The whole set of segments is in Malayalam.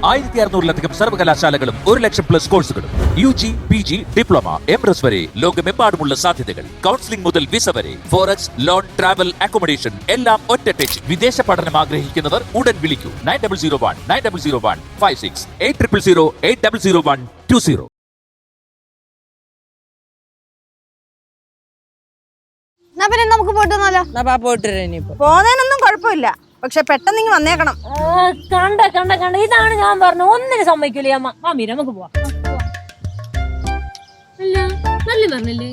1600-ലധികം സർവകലാശാലകളും 1,00,000+ കോഴ്സുകളും UG, PG, ഡിപ്ലോമ, MS വരെ ലോകമെമ്പാടുമുള്ള സാധ്യതകൾ. കൗൺസിലിംഗ് മുതൽ വിസ വരെ, ഫോറക്സ്, ലോൺ, ട്രാവൽ, അക്കോമഡേഷൻ എല്ലാം ഒറ്റ ടച്ച്. വിദേശ പഠനം ആഗ്രഹിക്കുന്നവർ ഉടൻ വിളിക്കൂ 9001 56 8008000120. പിന്നെ നമുക്ക് പോട്ടെന്നാലോ? പോകുന്നതിനൊന്നും കുഴപ്പമില്ല, പക്ഷെ പെട്ടെന്ന് ഇങ്ങ് വന്നേക്കണം. കണ്ട ഇതാണ് ഞാൻ പറഞ്ഞു, ഒന്നിനും സമ്മതിക്കൂലേ അമ്മ. മാമി നമുക്ക് പോവാം. പറഞ്ഞില്ലേ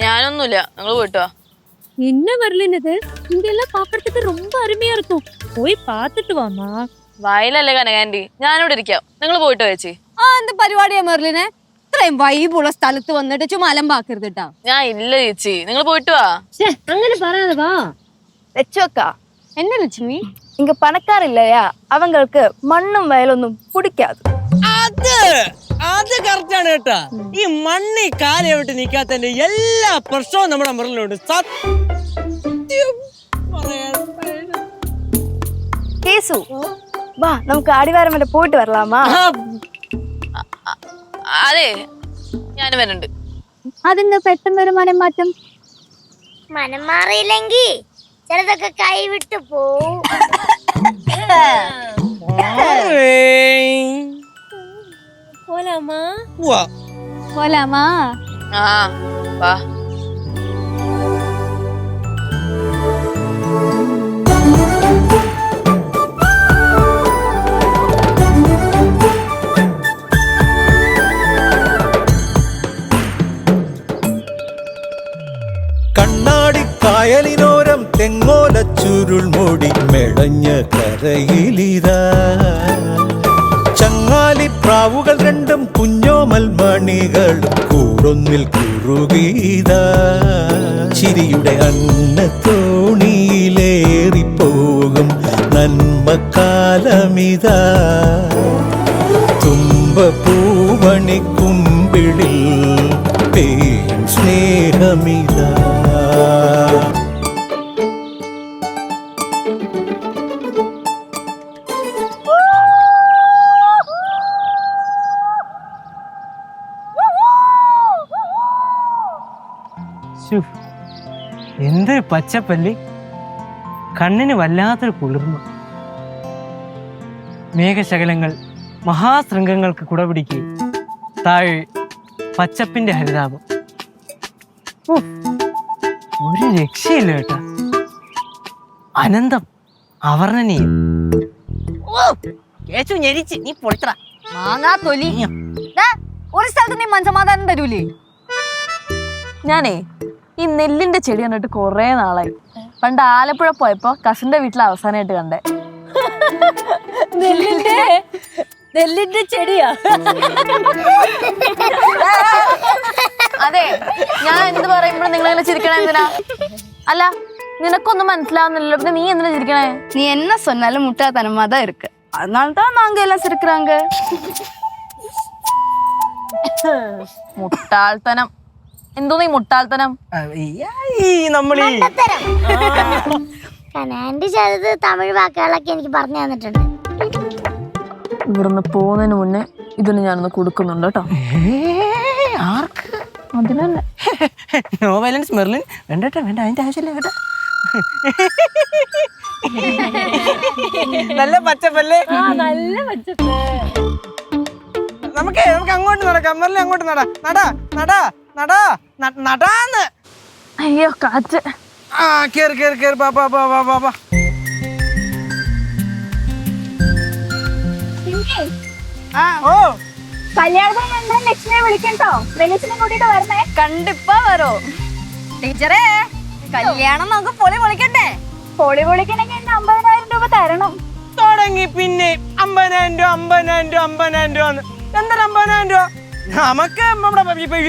ഞാനൊന്നുമില്ല, നിങ്ങള് പോയിട്ടോ. என்ன வரலனது இங்கெல்லாம் பாக்கிறதுக்கு ரொம்ப அருமையா இருக்கும், போய் பார்த்துட்டு வாமா. വയലല്ലേ കനകാൻറ്റി, ഞാനിവിടെ ഇരിക്കാം, നിങ്ങൾ പോയിട്ടോ ചേച്ചി. എന്ത് പരിപാടിയാ മെർലിനെ? ഇത്രയും വൈബുള്ള സ്ഥലത്ത് വന്നിട്ട് ചുമ്മാ അലമ്പാക്കരുത് കേട്ടാ. ഞാൻ ഇല്ല ചേച്ചി, നിങ്ങൾ പോയിട്ട് വാ. അങ്ങനെ പറയാതെ വാ. லட்சுவக்கா, என்ன லட்சுமி? இங்க பணக்கார இல்லையா, அவங்களுக்கு மண்ணும் வயலொന്നും பிடிக்காது. അത് കറക്റ്റാണ് കേട്ടാ. ഈ മണ്ണി കാലയായിട്ട് നിൽക്കാത്തതിന്റെ എല്ലാ പ്രശ്നവും നമ്മുടെ മുറിലുണ്ട്. கேசு, வா நமக்கு அடிவாரம் வரை போயிட்டு வரலாமா? അതെ, ഞാൻ വരുന്നുണ്ട്. അതെന്താ പെട്ടെന്നൊരു മനം മാറ്റം? മനം മാറിയില്ലെങ്കിൽ ചിലതൊക്കെ കൈവിട്ടു പോവും. போலாமா? போலாமா? ആ വാ. കായലിനോരം തെങ്ങോല ചുരുൾ മൂടി മെടഞ്ഞ കരയിലിതാ ചങ്ങാലിപ്രാവുകൾ രണ്ടും കുഞ്ഞോമൽ മണികളും കൂടൊന്നിൽ കുറുകീതാ ചിരിയുടെ അന്നത്തോണിയിലേറിപ്പോകും നന്മക്കാലമിതാ തുമ്പപ്പൂവണിക്കുമ്പിളിൽ പേയും സ്നേഹമിതാ. എന്ത് പച്ചപ്പല്ലി, കണ്ണിന് വല്ലാത്തൊരു കുളിർമ. മേഘശകലങ്ങൾ മഹാശൃംഗങ്ങൾക്ക് കുടപിടിക്കുകയും താഴെ പച്ചപ്പിന്റെ ഹരിതാപം. ഒരു രക്ഷയില്ല കേട്ടാ, അനന്തം, അവർണ്ണനീയം. നീ പൊളിത്ര മാങ്ങാ തൊലി. ഒരു സ്ഥലത്ത് നീ മനസമാധാനം തരൂലേ? ഞാനേ ഈ നെല്ലിന്റെ ചെടി കണ്ടിട്ട് കൊറേ നാളായി. പണ്ട് ആലപ്പുഴ പോയപ്പോ കസിന്റെ വീട്ടിൽ അവസാനമായിട്ട് കണ്ടേ. നെല്ലിന്റെ ചെടിയാ? അതെ, ഞാൻ എന്ത് പറയുമ്പോഴും നിങ്ങളെങ്ങനെ ചിരിക്കണേ എന്തിനാ? അല്ല, നിനക്കൊന്നും മനസ്സിലാവുന്നില്ലല്ലോ, പിന്നെ നീ എന്തിനാ ചിരിക്കണേ? നീ എന്നെ சொன்னாலும் முட்டாள்தனமா தான் இருக்கு, அதனாலதான் நாங்க எல்லாம் சிரிக்கிறாங்க. മുട്ടാൾത്തനം എന്തോ നീ മുട്ടാൾത്തനം? കനാൻഡി ചെയ്തത് തമിഴ് വാക്കുകളൊക്കെ എനിക്ക് പറഞ്ഞു തന്നിട്ടുണ്ട്. ഇവിടുന്ന് പോകുന്നതിന് മുന്നേ ഇതിന് ഞാനൊന്ന് കൊടുക്കുന്നുണ്ട് കേട്ടോ. ആർക്ക്? അതിനല്ലേ. No violence Merlin. വേണ്ട വേണ്ട, അതിന്റെ ആവശ്യമില്ല കേട്ടോ. നല്ല പച്ചപ്പല്ലേ? നല്ല പച്ചപ്പ്. നമുക്ക് അങ്ങോട്ട് നടക്കാം. മെർലിൻ അങ്ങോട്ട് നടാന്ന്. അയ്യോ കാറ്റ്. ആ കേറി ബാ. ഓ കല്യാണത്തിന് ലക്ഷ്മിയെ വിളിക്കട്ടോ, വെളിച്ചിനെ കൂട്ടിട്ട് വരണേ. കണ്ടിപ്പാ വരോ ടീച്ചറേ, കല്യാണം നമുക്ക് പൊളി പൊളിക്കണ്ടേ? പൊളി പൊളിക്കണമെങ്കിൽ 50,000 രൂപ തരണം. തുടങ്ങി പിന്നെ 50,000 രൂപ. എന്തൊരു 50,000 രൂപ? നമുക്ക്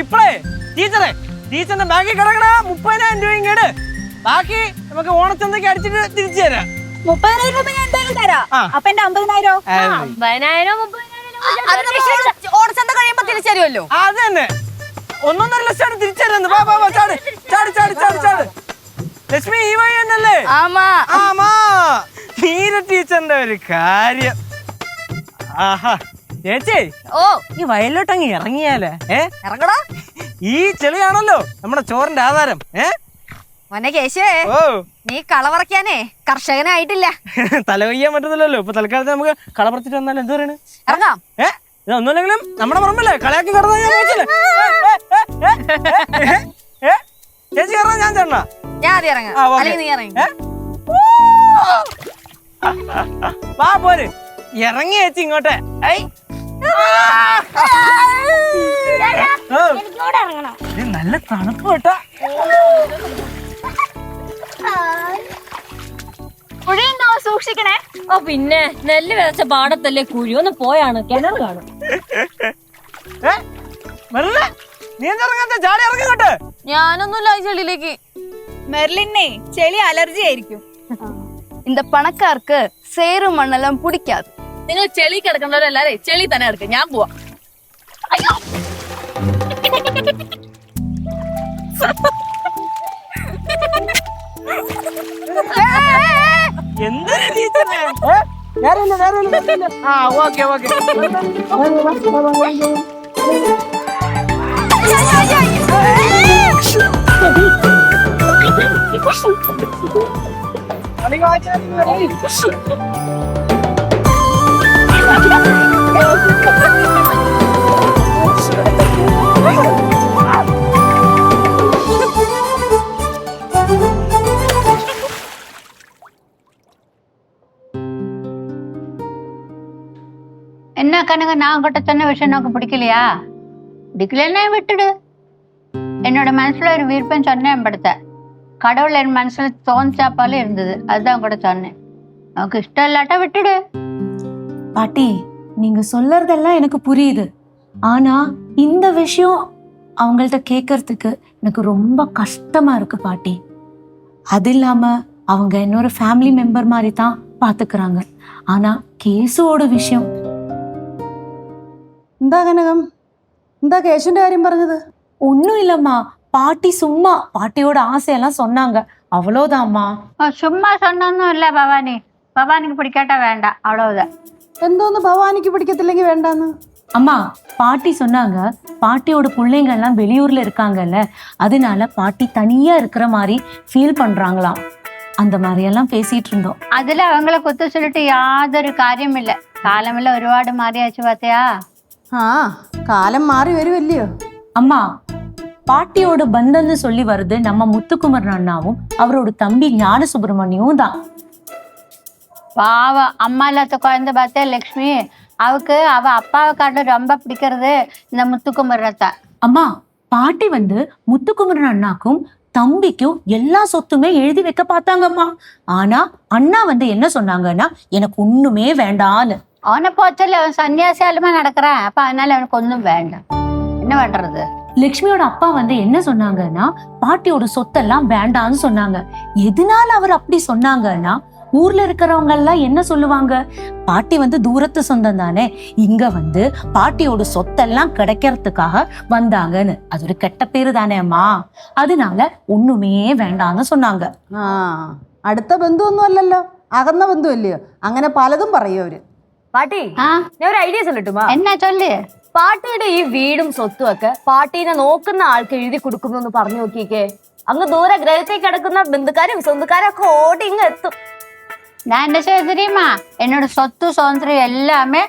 ഇപ്പളേ ടീച്ചറിന്റെ ബാക്കി കിടക്കണ 30,000 രൂപ ഇങ്ങോട്ട്, ബാക്കി നമുക്ക് ഓണച്ചന്തയ്ക്ക് അടിച്ചിട്ട് തിരിച്ചു തരാം. 30,000 രൂപ ഞാൻ എന്തായാലും തരാം. അപ്പൊ എന്റെ 50,000 ഓണച്ചന്ത കഴിയുമ്പോ തിരിച്ചു തരുമല്ലോ. അത് തന്നെ, 1.5 ലക്ഷം തിരിച്ചു തരുന്നു. ചാട്. ലക്ഷ്മി ഈ വഴി തന്നെയല്ലേ? ആമാ. നീര ടീച്ചറിന്റെ ഒരു കാര്യം. ആഹാ ചേച്ചി ഓ ഈ വയലിലോട്ട് അങ്ങ് ഇറങ്ങിയാലേ ഇറങ്ങടാ. ഈ ചെളിയാണല്ലോ നമ്മുടെ ചോറിന്റെ ആധാരം. മോനെ കേശുവേ, ഓ നീ കളപറിക്കാനേ കർഷകനായിട്ടില്ല. തല കൊയ്യാൻ പറ്റുന്നില്ലല്ലോ. ഇപ്പൊ തൽക്കാലത്ത് നമുക്ക് കളപ്പറിച്ചിട്ട് വന്നാൽ എന്ത് പറയണ്? ഇറങ്ങാം. ഇതൊന്നുമില്ലെങ്കിലും നമ്മുടെ പറമ്പല്ലേ കളയാക്കി കടന്നു ചേച്ചി കയറാൻ ഞാൻ ചേട്ടനാ. ഞാൻ ആദ്യം ഇറങ്ങാം. ആ, ഓക്കേ. അല്ലെങ്കിൽ നീ ഇറങ്ങി. വാ പോര് ഇറങ്ങി ചേച്ചി ഇങ്ങോട്ടെ. ഐ. ഓ, എനിക്കൂടെ ഇറങ്ങണം. ഇത് നല്ല തണുപ്പ് കേട്ടാ. കുഴിയുണ്ടോ സൂക്ഷിക്കണേ. ഓ പിന്നെ നെല്ല് വിതച്ച പാടത്തല്ലേ കുഴി, ഒന്ന് പോയാണ് കിണർ കാണും. മെല്ലെ നീ ഇറങ്ങാത്ത ചാടി ഇറങ്ങിങ്ങോട്ട്. ഞാനൊന്നുമില്ല ഈ ചെളിയിലേക്ക്. മെർലിനെ ചെളി അലർജി ആയിരിക്കും. இந்த പണക്കാർക്ക് സേറും മണ്ണെല്ലാം പിടിക്കാതെ. നിങ്ങൾ ചെളി കിടക്കുന്നവരല്ലാതെ ചെളി തന്നെ കിടക്കും. ഞാൻ പോവാ. എന്തിനാ ടീച്ചറെ? വേറെ ആ ഓക്കെ ഓക്കെ. என்ன கணக்கு நான் கிட்ட சொன்ன விஷயம் உனக்கு பிடிக்கலையா? பிடிக்கலன்னா விட்டுடு. என்னோட மனசுல ஒரு விருப்பம் சொன்னேன் படுத்த கடவுள் என் மனசுல தோன்றா போல இருந்தது, அதுதான் கூட சொன்னேன். உனக்கு இஷ்டம் இல்லாட்டா விட்டுடு. பாட்டி, நீங்க சொல்றதெல்லாம் எனக்கு புரியுது. ஆனா இந்த விஷயம் அவங்கள்ட்ட கேட்கறதுக்கு எனக்கு ரொம்ப கஷ்டமா இருக்கு பாட்டி. அது இல்லாம அவங்க என்னோட ஃபேமிலி மெம்பர் மாதிரி தான் பாத்துக்கிறாங்க. ஆனா കേസുவோட விஷயம். എന്താ കനകം, എന്താ കേശുവിന്റെ കാര്യം പറഞ്ഞത്? ஒன்னும் இல்லம்மா, பாட்டி சும்மா பாட்டியோட ஆசையெல்லாம் சொன்னாங்க, அவ்வளோதாம்மா. சும்மா சொன்னொன்னும் இல்ல பவானி. பவானிக்கு பிடிக்காட்டா வேண்டாம், அவ்வளவுதான். എന്തോന്ന് ഭവാനിക്ക് പിടിക്കത്തില്ലെങ്കിൽ വേണ്ടാന്ന്? அம்மா, பாட்டி சொன்னாங்க பாட்டியோட பிள்ளைங்க எல்லாம் வெளியூர்ல இருக்காங்கல்ல, அதனால பாட்டி தனியா இருக்கிற மாதிரி ஃபீல் பண்றாங்களாம். அந்த மாதிரி எல்லாம் பேசிட்டு இருந்தோம். அதுல அவங்கள குத்த சொல்லிட்டு யாതൊരു കാര്യമില്ല. കാലമെല്ലാം ഒരുപാട് മാറിയാച്ചു പാത്തയാ. ആ കാലം മാറി വരുമല്ലയോ. அம்மா, பாட்டியோட பந்தம்னு சொல்லி வருது நம்ம முத்துக்குமரன் அண்ணாவும் அவரோட தம்பி ஞான சுப்பிரமணியவும் தான். பாவம் அம்மா இல்லாத குழந்தை பார்த்தே லக்ஷ்மி. அவக்கு அவ அப்பாவை காட்ட ரொம்ப பிடிக்கிறது இந்த முத்துக்குமரத்தை. அம்மா, பாட்டி வந்து முத்துக்குமரன் அண்ணாக்கும் தம்பிக்கும் எல்லா சொத்துமே எழுதி வைக்க பார்த்தாங்கம்மா. ஆனா அண்ணா வந்து என்ன சொன்னாங்கன்னா, எனக்கு ஒண்ணுமே வேண்டான்னு. அவனை போச்சல அவன் சன்னியாசியாலுமா நடக்கிறான். அப்ப அதனால அவனுக்கு ஒன்றும் வேண்டாம். என்ன பண்றது? லட்சுமியோட அப்பா வந்து என்ன சொன்னாங்கன்னா, பாட்டியோட சொத்தெல்லாம் வேண்டான்னு சொன்னாங்க. எதனால அவர் அப்படி சொன்னாங்கன்னா, ஊர்ல இருக்கிறவங்க எல்லாம் என்ன சொல்லுவாங்க, பாட்டி வந்து தூரத்து சொந்தம் தானே, இங்க வந்து பாட்டியோட சொத்தெல்லாம் கிடைக்கிறதுக்காக வந்தாங்கன்னு. அது ஒரு கெட்ட பேரு தானே அம்மா, அதனால ஒண்ணுமே வேண்டான்னு சொன்னாங்க. ആ അടുത്ത ബന്ധുവൊന്നും അല്ലല്ലോ, അകന്ന ബന്ധുവല്ലയോ. അങ്ങനെ പലതും പറയും അവര്. പാട്ടി, ആ ഞാൻ ഒരു ഐഡിയ ചൊല്ലട്ടുമാ. എന്നാ ചൊല്ല്. പാട്ടിയുടെ ഈ വീടും സ്വത്തും ഒക്കെ പാട്ടീനെ നോക്കുന്ന ആൾക്ക് എഴുതി കൊടുക്കുന്നു പറഞ്ഞു നോക്കിക്കേ. അങ്ങ് ദൂരെ ഗ്രഹത്തേക്ക് കിടക്കുന്ന ബന്ധുക്കാരും സ്വന്തക്കാരും ഒക്കെ ഓടി ഇങ്ങ് എത്തും. நான் என்ன செய்ய தெரியுமா, என்னோட சொத்து சுதந்திரம் எல்லாமே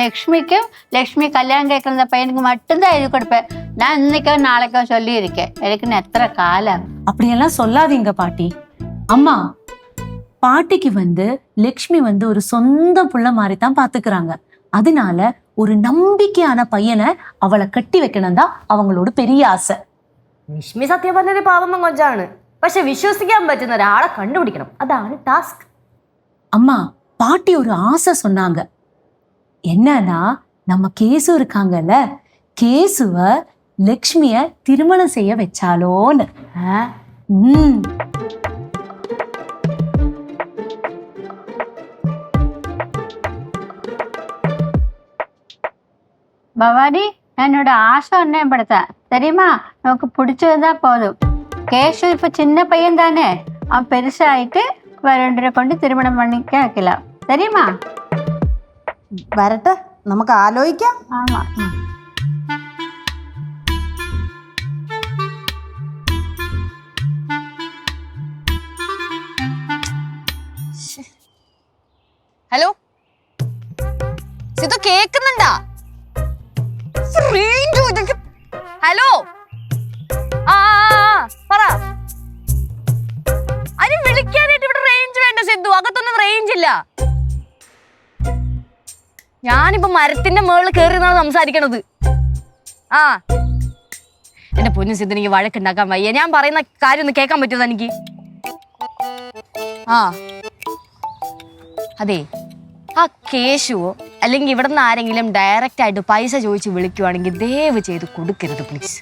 லக்ஷ்மிக்கும் லக்ஷ்மி கல்யாணம் கேட்குற பையனுக்கு மட்டும்தான் எழுதி கொடுப்பேன். நான் இன்னைக்கோ நாளைக்கோ சொல்லி இருக்கேன். எனக்கு எத்தனை காலம். அப்படியெல்லாம் சொல்லாதீங்க பாட்டி. அம்மா, பாட்டிக்கு வந்து லக்ஷ்மி வந்து ஒரு சொந்த புள்ள மாதிரி தான் பாத்துக்கிறாங்க. அதனால ஒரு நம்பிக்கையான பையனை அவளை கட்டி வைக்கணும் தான் அவங்களோட பெரிய ஆசை. ലക്ഷ്മി സത്യം പറഞ്ഞൊരു പാവമ്മ കൊച്ചാണ്. പക്ഷെ വിശ്വസിക്കാൻ പറ്റുന്ന ഒരാളെ കണ്ടുപിടിക്കണം, അതാണ് ടാസ്ക്. அம்மா, பாட்டி ஒரு ஆசை சொன்னாங்க. என்னன்னா, நம்ம கேசு இருக்காங்கல்ல, கேசுவ லக்ஷ்மிய திருமணம் செய்ய வச்சாலோன்னு. பவானி, என்னோட ஆசை ஒன்னே படுத்த தெரியுமா, நமக்கு பிடிச்சதுதான் போதும். கேஷு இப்ப சின்ன பையன் தானே, அவன் பெருசாயிட்டு வேற 2 கொண்டு திருமணம் பண்ணிக்க வைக்கலாம். தெரியுமா? വരട്ടെ, നമുക്ക് ആലോചിക്കാം. ഹലോ സിതു, കേക്കുന്നുണ്ടാ? ഹലോ, ആ പറ. അതിന് വിളിക്കാനായിട്ട് ഇവിടെ റേഞ്ച് വേണ്ട സിദ്ധു, അകത്തൊന്നും റേഞ്ച് ഇല്ല. ഞാനിപ്പോ മരത്തിന്റെ മുകളിൽ കയറി നിന്നാണ് സംസാരിക്കണത്. ആ എന്റെ പൊന്നു സിദ്ധു, എനിക്ക് വഴക്കുണ്ടാക്കാൻ വയ്യ. ഞാൻ പറയുന്ന കാര്യം ഒന്ന് കേൾക്കാൻ പറ്റുമോ എനിക്ക്? ആ അതെ, ആ കേശുവോ അല്ലെങ്കിൽ ഇവിടെ നിന്ന് ആരെങ്കിലും ഡയറക്റ്റ് ആയിട്ട് പൈസ ചോദിച്ച് വിളിക്കുവാണെങ്കിൽ ദയവ് ചെയ്ത് കൊടുക്കരുത് പ്ലീസ്.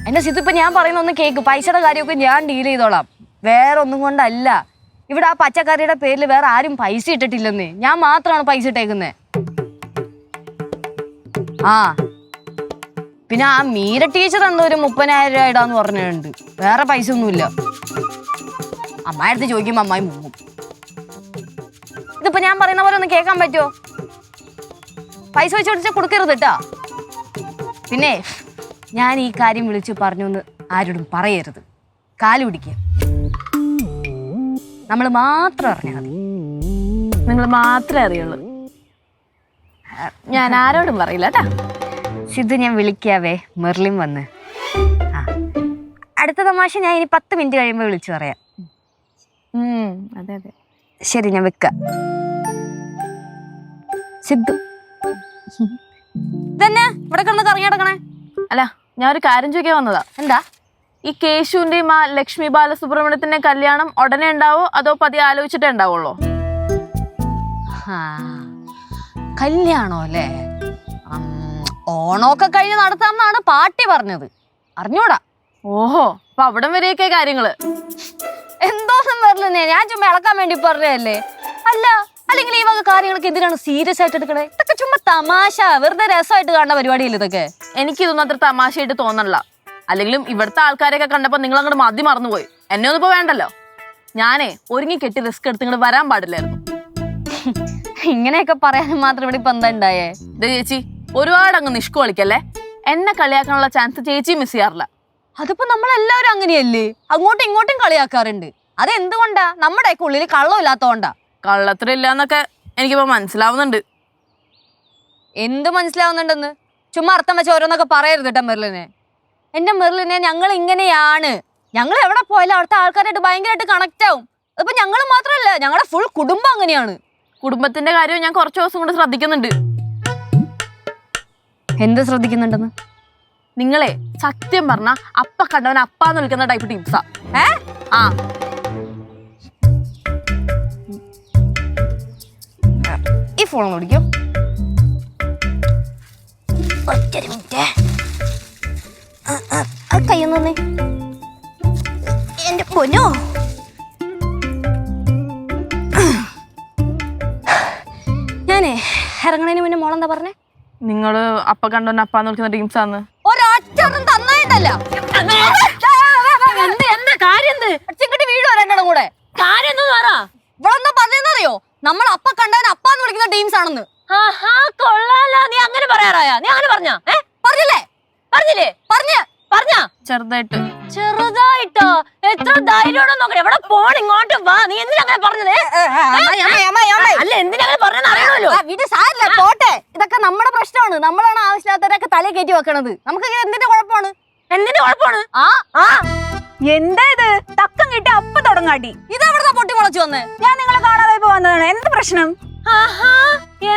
എന്റെ സിദ്ധു, ഇപ്പൊ ഞാൻ പറയുന്ന ഒന്ന് കേക്ക്. പൈസയുടെ കാര്യമൊക്കെ ഞാൻ ഡീൽ ചെയ്തോളാം, വേറെ ഒന്നും കൊണ്ടല്ല. ഇവിടെ ആ പച്ചക്കറിയുടെ പേരിൽ വേറെ ആരും പൈസ ഇട്ടിട്ടില്ലെന്നേ, ഞാൻ മാത്രമാണ് പൈസ ഇട്ടേക്കുന്നേ. ആ പിന്നെ ആ മീര ടീച്ചർ എന്തോ ഒരു 30,000 രൂപ ഇടാന്ന് പറഞ്ഞിട്ടുണ്ട്. വേറെ പൈസ ഒന്നുമില്ല. അമ്മായടുത്ത് ചോദിക്കുമ്പോ അമ്മായി മുങ്ങും. ഇതിപ്പോ ഞാൻ പറയുന്ന പോലെ ഒന്ന് കേൾക്കാൻ പറ്റുമോ? പൈസ വെച്ച് കൊടുത്താൽ കൊടുക്കരുത് കേട്ടാ. പിന്നെ ഞാൻ ഈ കാര്യം വിളിച്ചു പറഞ്ഞൊന്ന് ആരോടും പറയരുത്. കാല് പിടിക്കുക, നമ്മൾ മാത്രം അറിഞ്ഞാൽ മതി. നിങ്ങൾ മാത്രമേ അറിയുള്ളൂ, ഞാൻ ആരോടും പറയില്ല കേട്ടാ. സിദ്ധു, ഞാൻ വിളിക്കാവേ, മെർലിൻ വന്ന്. ആ അടുത്ത തമാശ ഞാൻ ഇനി 10 മിനിറ്റ് കഴിയുമ്പോൾ വിളിച്ചു പറയാം. അതെ അതെ, ശരി, ഞാൻ വെക്ക. സിദ്ധു തന്നെ ഇവിടെ കിടന്ന് കറങ്ങി കിടക്കണേ. അല്ല, ഞാൻ ഒരു കാര്യം ചോദിക്കാൻ വന്നതാ. എന്താ? ഈ കേശുവിന്റെയും ആ ലക്ഷ്മി ബാലസുബ്രഹ്മണ്യത്തിന്റെ കല്യാണം ഉടനെ ഉണ്ടാവോ അതോ പതിയെ ആലോചിച്ചിട്ടേ ഉണ്ടാവുള്ളൂ? കല്യാണോ അല്ലേ? ഓണമൊക്കെ കഴിഞ്ഞ് നടത്താമെന്നാണ് പാർട്ടി പറഞ്ഞത്. അറിഞ്ഞൂടാ. ഓഹോ, അപ്പൊ അവിടം വരെയൊക്കെ കാര്യങ്ങള്. എന്തോന്നും വരില്ലെന്നേ, ഞാൻ ചുമ്മാ ഇളക്കാൻ വേണ്ടി പറഞ്ഞതല്ലേ. അല്ല, അല്ലെങ്കിൽ ഈ വക കാര്യങ്ങളൊക്കെ എന്തിനാണ് സീരിയസ് ആയിട്ട് എടുക്കണേ? ഇതൊക്കെ ചുമ്മാ തമാശ, വെറുതെ രസമായിട്ട് കാണുന്ന പരിപാടിയല്ലേ ഇതൊക്കെ. എനിക്കിതൊന്നും അത്ര തമാശയായിട്ട് തോന്നണില്ല. അല്ലെങ്കിലും ഇവിടുത്തെ ആൾക്കാരെയൊക്കെ കണ്ടപ്പോ നിങ്ങൾ അങ്ങോട്ട് മതി മറന്നുപോയി. എന്നെ ഒന്നും ഇപ്പൊ വേണ്ടല്ലോ. ഞാനേ ഒരുങ്ങി കെട്ടി റിസ്ക് എടുത്ത് ഇങ്ങോട്ട് വരാൻ പാടില്ലായിരുന്നു. ഇങ്ങനെയൊക്കെ പറയാനും മാത്രം ഇവിടെ ഇപ്പൊ എന്താ ഉണ്ടായേ? ചേച്ചി ഒരുപാട് അങ്ങ് നിഷ്കു കളിക്കല്ലേ. എന്നെ കളിയാക്കാനുള്ള ചാൻസ് ചേച്ചി മിസ് ചെയ്യാറില്ല. അതിപ്പോ നമ്മളെല്ലാവരും അങ്ങനെയല്ലേ, അങ്ങോട്ടും ഇങ്ങോട്ടും കളിയാക്കാറുണ്ട്. അതെന്തുകൊണ്ടാ? നമ്മുടെ ഉള്ളിൽ കള്ളമില്ലാത്തോണ്ടാ. കള്ളത്തിലില്ലാന്നൊക്കെ എനിക്കിപ്പോ മനസ്സിലാവുന്നുണ്ട്. എന്ത് മനസ്സിലാവുന്നുണ്ടെന്ന്? ചുമ്മാ അർത്ഥം വെച്ച് ഓരോന്നൊക്കെ പറയരുത് കേട്ടോ മെർലിനെ. എന്റെ മെർലിനെ, ഞങ്ങൾ ഇങ്ങനെയാണ്. ഞങ്ങൾ എവിടെ പോയാലും അവിടുത്തെ ആൾക്കാരായിട്ട് ഭയങ്കരമായിട്ട് കണക്ട് ആവും. അതിപ്പോ ഞങ്ങൾ മാത്രമല്ല, ഞങ്ങളുടെ ഫുൾ കുടുംബം അങ്ങനെയാണ്. കുടുംബത്തിന്റെ കാര്യം ഞാൻ കുറച്ച് ദിവസം കൊണ്ട് ശ്രദ്ധിക്കുന്നുണ്ട്. എന്ത് ശ്രദ്ധിക്കുന്നുണ്ടെന്ന്? നിങ്ങളെ സത്യം പറഞ്ഞ അപ്പ കണ്ടവൻ അപ്പാന്ന് വിളിക്കുന്ന ടൈപ്പ് ടീംസാ. ആ ഈ ഫോൺ വിളിക്കോ? ഒറ്റൊരു മിനിറ്റ്. കയ്യൊന്നേ എന്റെ പൊന്നോ. ഞാനേ ഇറങ്ങണതിന് മുന്നേ മോളെന്താ പറഞ്ഞേ? നിങ്ങള് അപ്പ കണ്ടവൻ അപ്പാന്ന് വിളിക്കുന്ന ടീംസാന്ന്. ഒരൊറ്റൊന്നും തന്നായിട്ടല്ല. എന്താ കാര്യം? വീടോ രണ്ടെണ്ണം കൂടെ കാര്യം എന്താ പറ. ഇവളെന്താ പറഞ്ഞറിയോ? നമ്മൾ അപ്പ കണ്ടവൻ അപ്പാന്ന് വിളിക്കുന്ന ടീംസ് ആണെന്ന്. കൊള്ളാലോ, നീ അങ്ങനെ പറയാറായ? നീ അങ്ങനെ പറഞ്ഞ? പറഞ്ഞില്ലേ? ചെറുതായിട്ടോ? എത്ര ധൈര്യമാണോ നോക്കണേ. എവിടെ പോണ? ഇങ്ങോട്ട് വാ. നീ എന്തിനാ അങ്ങനെ പറഞ്ഞത്? അല്ല, എന്തിനാ അങ്ങനെ പറഞ്ഞെന്ന് അറിയണമല്ലോ. പോട്ടെ, ഇതൊക്കെ നമ്മുടെ പ്രശ്നമാണ്. നമ്മളാണ് ആവശ്യമില്ലാത്തവരൊക്കെ തലയിൽ കയറ്റി വെക്കണത്. നമുക്ക് എന്തിന്റെ കുഴപ്പമാണ്? എന്താ ഇത്? തക്കം കിട്ടി അപ്പ തുടങ്ങാട്ടി. ഇതെവിടുന്നാ പൊട്ടി മുളച്ചു വന്നേ? ഞാൻ നിങ്ങളെ കാണാതെ വന്നതാണ്. എന്ത് പ്രശ്നം?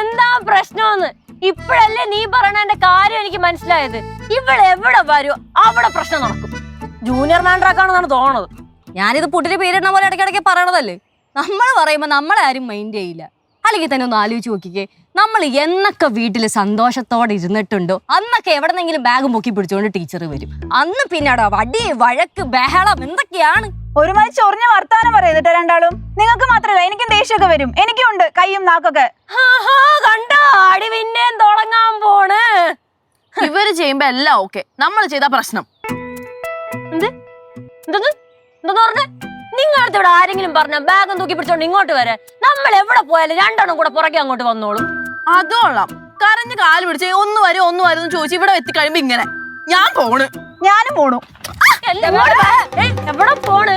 എന്താ പ്രശ്നമെന്ന് ഇപ്പഴല്ലേ നീ പറയണ കാര്യം എനിക്ക് മനസ്സിലായത്. ഇവിടെ എവിടെ വരും അവിടെ പ്രശ്നം നടക്കും. ജൂനിയർ മാൻഡ്രാക്കാണെന്നാണ് തോന്നുന്നത്. ഞാനിത് പുട്ടിന് പേരിടുന്ന പോലെ ഇടയ്ക്കിടയ്ക്ക് പറയണതല്ലേ. നമ്മൾ പറയുമ്പോ നമ്മളെ ആരും മൈൻഡ് ചെയ്യില്ല. അല്ലെങ്കിൽ തന്നെ ഒന്ന് ആലോചിച്ച് നോക്കിക്കേ, നമ്മൾ എന്നൊക്കെ വീട്ടിൽ സന്തോഷത്തോടെ ഇരുന്നിട്ടുണ്ടോ അന്നൊക്കെ എവിടെന്നെങ്കിലും ബാഗ് പൊക്കി പിടിച്ചുകൊണ്ട് ടീച്ചർ വരും. അന്ന് പിന്നീട് വടി, വഴക്ക്, ബഹളം എന്തൊക്കെയാണ്. ഒരുമാതിരി ചൊറിഞ്ഞ വർത്താനം പറയുന്നിട്ട് രണ്ടാളും. നിങ്ങൾക്ക് മാത്രല്ല, എനിക്കും ദേഷ്യമൊക്കെ വരും. എനിക്കും ഉണ്ട് കയ്യും നാക്കൊക്കെ. കണ്ടോ, അടി പിന്നെയും തുടങ്ങാൻ പോണ്. ഇവര് ചെയ്യുമ്പോ എല്ലാം ഓക്കെ, നമ്മൾ ചെയ്ത പ്രശ്നം. എന്തെന്ന് പറഞ്ഞേ? നിങ്ങളടുത്ത് ഇവിടെ ആരെങ്കിലും പറഞ്ഞ ബാഗും തൂക്കി പിടിച്ചോണ്ട് ഇങ്ങോട്ട് വരെ നമ്മൾ എവിടെ പോയാലും രണ്ടെണ്ണം കൂടെ പുറകെ അങ്ങോട്ട് വന്നോളും. അതോളാം കരഞ്ഞ് കാല് പിടിച്ച് ഒന്ന് വരും ചോദിച്ചു ഇവിടെ എത്തിക്കഴിയുമ്പോ ഇങ്ങനെ ഞാൻ പോണ്. ഞാനും പോണു. എവിടെ പോണ്?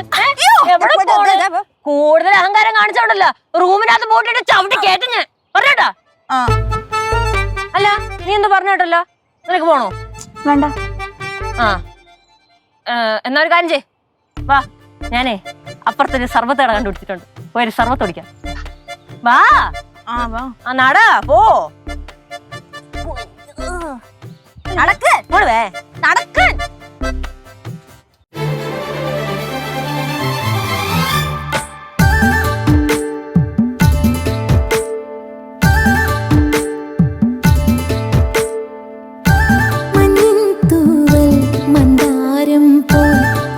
കൂടുതൽ അഹങ്കാരം കാണിച്ചോണ്ടല്ലോ റൂമിനകത്ത് പോയിട്ട് ചവിട്ടി കേട്ടു ഞാൻ പറഞ്ഞേട്ടാ. അല്ല നീ എന്ത് പറഞ്ഞേട്ടല്ലോ, നിനക്ക് പോണോ? വേണ്ട. ആ എന്നാ ഒരു കാര്യം ചെയ്, വാ ഞാനേ അപ്പുറത്തൊരു സർബത്തേട കണ്ടുപിടിച്ചിട്ടുണ്ട്, പോയൊരു സർബത്ത് കുടിക്കാം. വാ ആ നടാ പോ നടക്ക് പോടുവേ നടക്ക്.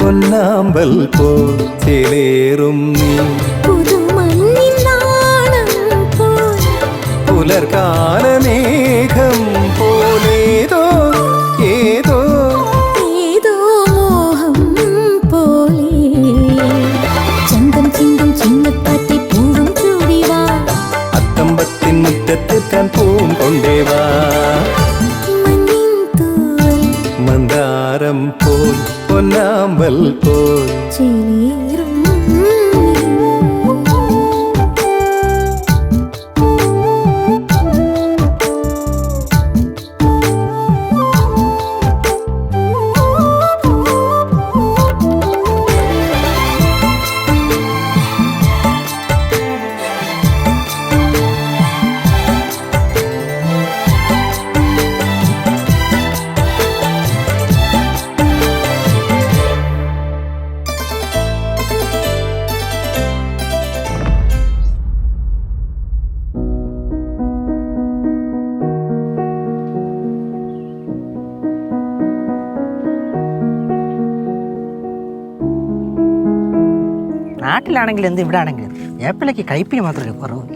പൊന്നാമ്പൽ പോ ചേലേറും നീ പുലർകാലമേഘം പോലേതോ ഏതോ മോഹം പോലെ ചന്തം ചിന്തം ചിന്നപ്പാറ്റി പൂവും ചൂടിവാ അത്തമ്പത്തിൻ മുറ്റത്തെത്താൻ പൂവും കൊണ്ടേവാ മന്ദാരം പോൽ പൊന്നാമ്പൽ പോൽ ചേലേറും നാട്ടിലാണെങ്കിലും എന്ത് ഇവിടെ ആണെങ്കിലും ഏപ്പിലേക്ക് കയ്പിന് മാത്രമേ കുറവില്ല.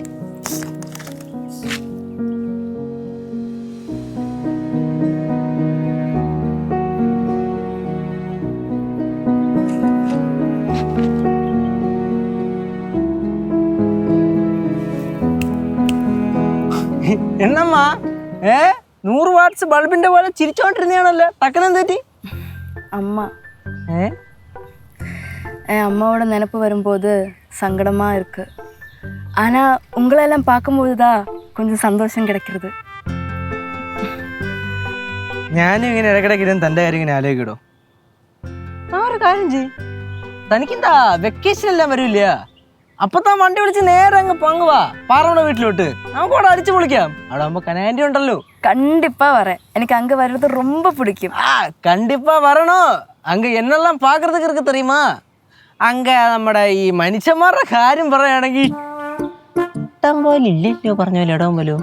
എന്നമ്മ 100 വാട്ട്സ് ബൾബിന്റെ പോലെ ചിരിച്ചോണ്ടിരുന്നാണല്ലോ, ടക്കനം തെറ്റി. அம்மா என் அம்மாவோட நினப்பு வரும்போது சங்கடமாக இருக்குது. ஆனால் உங்களெல்லாம் பார்க்கும்போது தான் கொஞ்சம் சந்தோஷம் கிடைக்கிறது. ഞാനും ഇങ്ങനെ ഇടയ്ക്കിടയ്ക്ക് ഇരുന്ന് തൻ്റെ കാര്യം ഇങ്ങനെ ആലോചിക്കടോ. ആ ഒരു കാര്യം ചെയ്, തനിക്കെന്താ വെക്കേഷൻ എല്ലാം വരില്ല, അപ്പൊ താൻ വണ്ടി വിളിച്ച് നേരെ അങ്ങ് പങ്കുവാ പാറമ്മയുടെ വീട്ടിലോട്ട്, നമുക്ക് അവിടെ അടിച്ചു പൊളിക്കാം. അവിടെ ആകുമ്പോ കനാൻഡി ഉണ്ടല്ലോ. கண்டிப்பா வரேன், எனக்கு அங்கே வர்றது ரொம்ப பிடிக்கும். കണ്ടിപ്പാ വരണോ. അങ്ങ് എന്നെല്ലാം പാകൃതക്ക് ഇருக்கு தெரியுமா. അങ്ങ നമ്മുടെ ഈ മനുഷ്യന്മാരുടെ കാര്യം പറയുകയാണെങ്കിൽ ഇഷ്ടം പോലെ ഇല്ലല്ലോ, പറഞ്ഞ പോലെ ഇടം പോലും.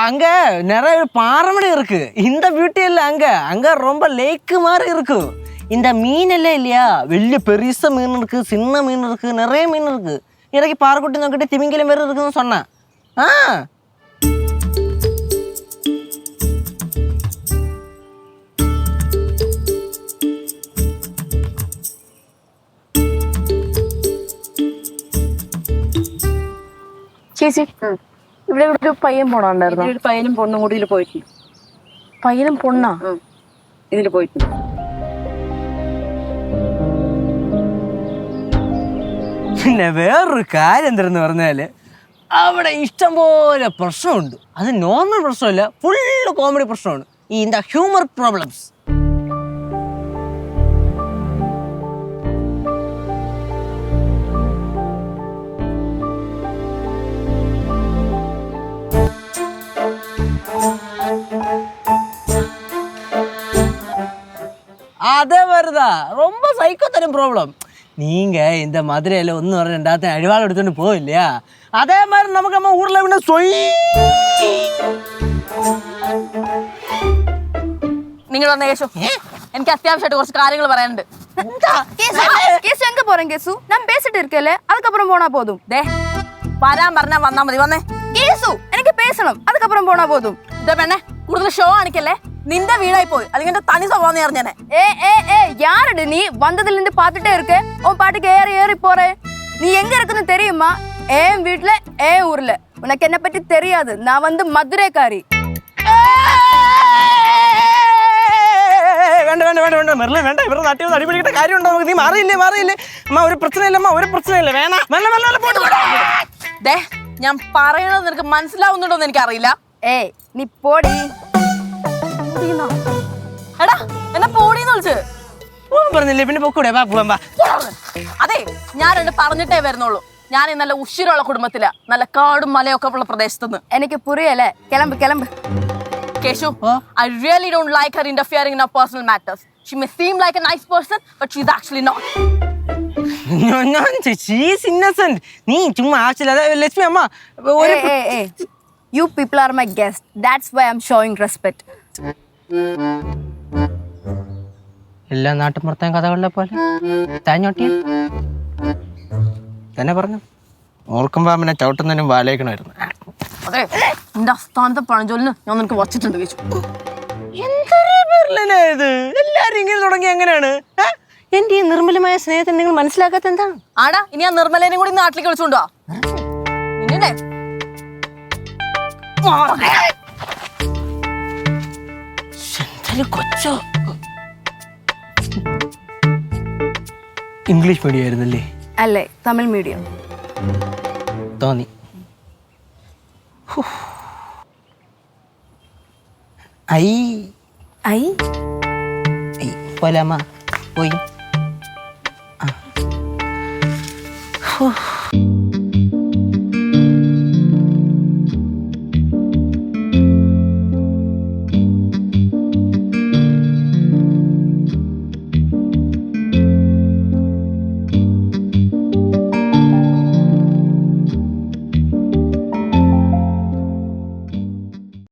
அங்க நிறைய பாறைமடை இருக்கு. இந்த பியூட்டி எல்லாம் அங்க ரொம்ப லேக்கு மாதிரி இருக்கு. இந்த மீன் எல்லாம் இல்லையா, வெளிய பெருச மீன் இருக்கு, சின்ன மீன் இருக்கு, நிறைய மீன் இருக்கு. இறக்கி பாறைக்குட்டி നോക്കിട്ട് തിമിംഗലം വരെ இருக்குன்னு சொன்னா. ചേച്ചി ഇവിടെ ഒരു പയ്യൻ പോണുണ്ടായിരുന്നു. ഒരു പയ്യനും പൊണ്ണും കൂടി ഇതിൽ പോയിട്ടുണ്ട്. പയ്യനും പൊണ്ണാ ഇതിൽ പോയിട്ടുണ്ട്. പിന്നെ വേറൊരു കാര്യം എന്തെന്ന് പറഞ്ഞാല് അവിടെ ഇഷ്ടം പോലെ പ്രശ്നമുണ്ട്. അത് നോർമൽ പ്രശ്നമല്ല, ഫുള്ള് കോമഡി പ്രശ്നമാണ്. ഈ എന്താ ഹ്യൂമർ പ്രോബ്ലംസ്. அதே மாதிரிதான் ரொம்ப சைக்கோ தரும் ப்ராப்ளம். நீங்க இந்த மதுரையில ஒன்னு வர ரெண்டாவது அழிவாள் எடுத்துட்டு போகும் இல்லையா, அதே மாதிரி நமக்கு நம்ம ஊர்ல விட നിങ്ങൾ വന്ന കേശു, എനിക്ക് അത്യാവശ്യമായിട്ട് കുറച്ച് കാര്യങ്ങൾ പറയാനുണ്ട്. கேசு எங்க போறேன் கேசு? நான் பேசிட்டு இருக்கேன்ல, அதுக்கப்புறம் போனா போதும். ദേ വരാൻ പറഞ്ഞാ വന്നാ മതി. വന്നേ கேசு, எனக்கு பேசணும், அதுக்கப்புறம் போனா போதும். ഇതേ പെണ്ണെ കൂടുതൽ ഷോ കാണിക്കല്ലേ. നിന്റെ വീടായി പോയി അല്ലെങ്കിൽ എന്റെ തനി സ്വഭാവം അറിഞ്ഞേനെ. யாரடு நீ வந்ததுல இருந்து பாத்துட்டே இருக்க உன் பாட்டுக்கு ஏறி ஏறி போற நீ எங்க இருக்குன்னு தெரியுமா என் வீட்டுல என் ஊர்ல உனக்கு என்ன பத்தி தெரியாது நான் வந்து மதுரைக்காரி വേണ്ട വേണ്ട വേണ്ട വേണ്ട മെറിലെ വേണ്ട ഇവരുടെ നാട്ടിൽ നിന്ന് അടിപിടിക്കേണ്ട കാര്യമുണ്ടോ നമുക്ക്? നീ മാറിയില്ലേ അമ്മ ഒരു പ്രശ്നമില്ല അമ്മ ഒരു പ്രശ്നമില്ല വേണ മെല്ലെ മെല്ലെ പോട്ട് ദേ ഞാൻ പറയണത് നിനക്ക് മനസ്സിലാവുന്നുണ്ടോ എന്ന് എനിക്കറിയില്ല. ஏய் நீ போடி എടാ എന്നെ പോടീന്ന് വിളിച്ച് പറഞ്ഞില്ലേ പിന്നെ പൊക്കൂടെ വാ പോവാം വാ. അതെ ഞാൻ രണ്ട് പറഞ്ഞിട്ടേ വരുന്നുള്ളൂ. ഞാൻ ഈ നല്ല ഉഷിരുള്ള കുടുംബത്തില, നല്ല കാടും മലയൊക്കെ ഉള്ള പ്രദേശത്തുനിന്ന്. எனக்கு புரியல கிளம்பு கிளம்பு Keshu, I really don't like her interfering in our personal matters. She may seem like a nice person, but she's actually not. She's innocent. നീ ചുമ്മാ ആവശ്യമില്ല. ലക്ഷ്മി അമ്മ You people are my guests. That's why I'm showing respect. എല്ലാ നാട്ടുമ്പുറത്തേം കഥകളിലെ പോലെ താഞ്ഞോട്ടിയ തന്നെ പറഞ്ഞു ഓർക്കുമ്പോ അമ്മനെ ചവിട്ടുന്നതിനും വാലേക്കണമായിരുന്നു. അതെ എന്റെ അസ്ഥാനത്തെ പഴഞ്ചൊല്ലിന് ഞാൻ നിനക്ക് വച്ചിട്ടുണ്ട് കേച്ചു. ഇത് എല്ലാരും ഇങ്ങനെ തുടങ്ങി എങ്ങനെയാണ്? എന്റെ ഈ നിർമ്മലമായ സ്നേഹത്തിന് നിങ്ങൾ മനസ്സിലാക്കാത്ത എന്താണ്? ആടാ ഇനി ആ നിർമ്മലേനെ കൂടി നാട്ടിലേക്ക് വിളിച്ചോണ്ടോ നിന്നെ കൊച്ചോ ഇംഗ്ലീഷ് മീഡിയം ആയിരുന്നല്ലേ? അല്ലേ തമിഴ് മീഡിയം തോന്നി. ഐ പോലാമ പോയി.